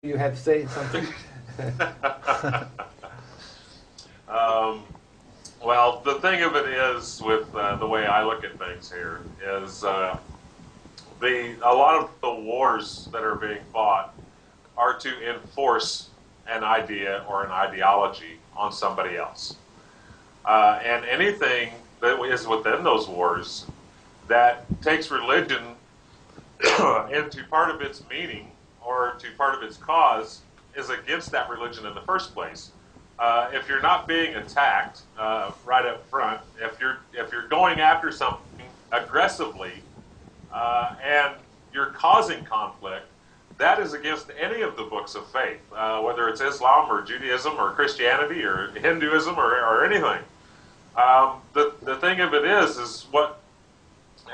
you have to say something? Um, well, the thing of it is, with the way I look at things here, is a lot of the wars that are being fought are to enforce an idea or an ideology on somebody else, and anything that is within those wars that takes religion into part of its meaning or to part of its cause is against that religion in the first place. If you're not being attacked right up front, if you're going after something aggressively and you're causing conflict, that is against any of the books of faith, whether it's Islam or Judaism or Christianity or Hinduism or anything. The thing of it is what,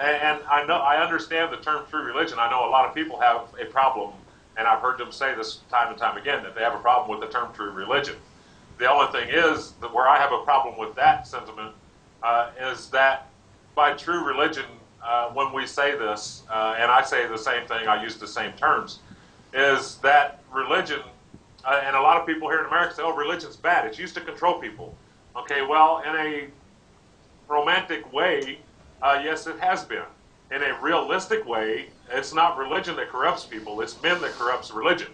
and I understand the term true religion. I know a lot of people have a problem, and I've heard them say this time and time again, that they have a problem with the term true religion. The only thing is that where I have a problem with that sentiment is that by true religion, when we say this, and I say the same thing, I use the same terms, is that religion, and a lot of people here in America say, oh, religion's bad. It's used to control people. Okay, well, in a romantic way, yes, it has been. In a realistic way, it's not religion that corrupts people. It's men that corrupts religion.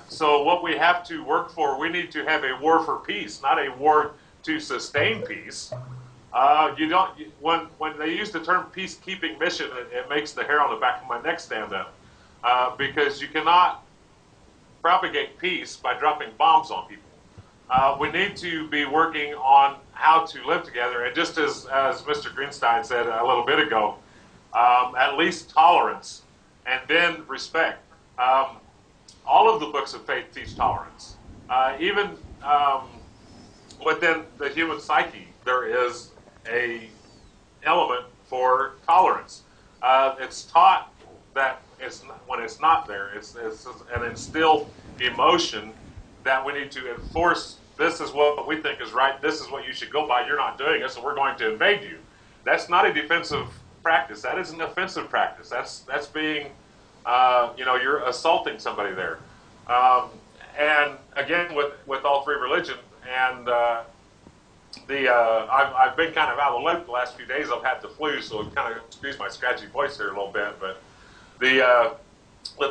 So what we have to work for, we need to have a war for peace, not a war to sustain peace. When they use the term peacekeeping mission, it makes the hair on the back of my neck stand up, because you cannot propagate peace by dropping bombs on people. We need to be working on how to live together, and just as Mr. Grinstein said a little bit ago, at least tolerance, and then respect. All of the books of faith teach tolerance. Even within the human psyche, there is a element for tolerance. It's taught that when it's not there, it's an instilled emotion that we need to enforce. This is what we think is right. This is what you should go by. You're not doing it, so we're going to invade you. That's not a defensive practice. That is an offensive practice. That's being, you're assaulting somebody there. And again, with all three religions, and I've been kind of out of the loop the last few days. I've had the flu, so it kind of excuse my scratchy voice here a little bit. But the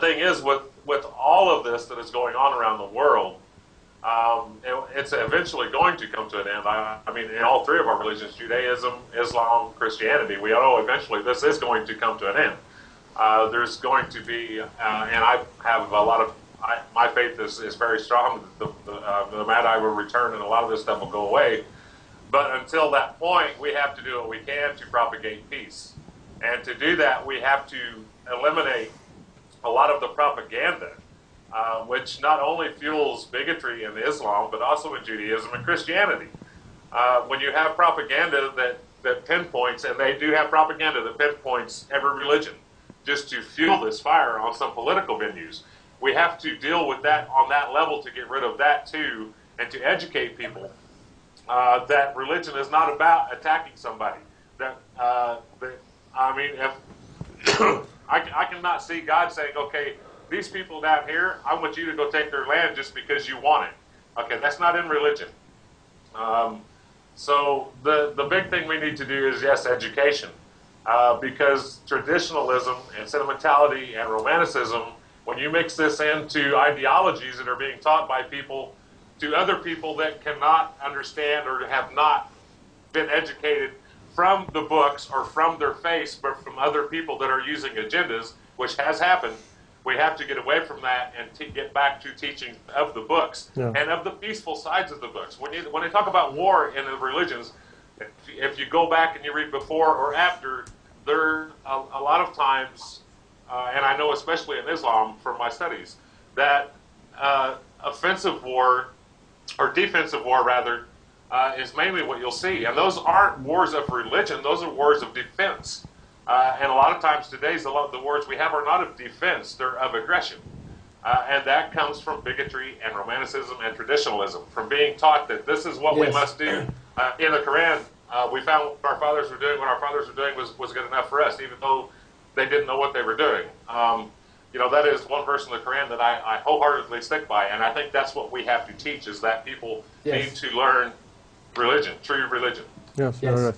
thing is, with all of this that is going on around the world, it's eventually going to come to an end. I mean, in all three of our religions, Judaism, Islam, Christianity, we know eventually this is going to come to an end. There's going to be, and I have a lot of, my faith is very strong. The Magi will return and a lot of this stuff will go away. But until that point, we have to do what we can to propagate peace. And to do that, we have to eliminate a lot of the propaganda, which not only fuels bigotry in Islam, but also in Judaism and Christianity. When you have propaganda that pinpoints, and they do have propaganda that pinpoints every religion, just to fuel this fire on some political venues, we have to deal with that on that level to get rid of that too, and to educate people that religion is not about attacking somebody. I mean, if I cannot see God saying, okay, these people down here, I want you to go take their land just because you want it. Okay, that's not in religion. So the big thing we need to do is, yes, education. Because traditionalism and sentimentality and romanticism, when you mix this into ideologies that are being taught by people to other people that cannot understand or have not been educated from the books or from their faith, but from other people that are using agendas, which has happened, we have to get away from that and get back to teaching of the books, yeah, and of the peaceful sides of the books. When they talk about war in the religions, if you go back and you read before or after, there a lot of times, and I know especially in Islam from my studies, that offensive war, or defensive war rather, is mainly what you'll see. And those aren't wars of religion, those are wars of defense. And a lot of times today's, a lot of the wars we have are not of defense, they're of aggression. And that comes from bigotry and romanticism and traditionalism, from being taught that this is what, yes, we must do. In the Quran, we found what our fathers were doing was good enough for us, even though they didn't know what they were doing. that is one verse in the Quran that I wholeheartedly stick by, and I think that's what we have to teach, is that people need to learn religion, true religion. Yes, you're right.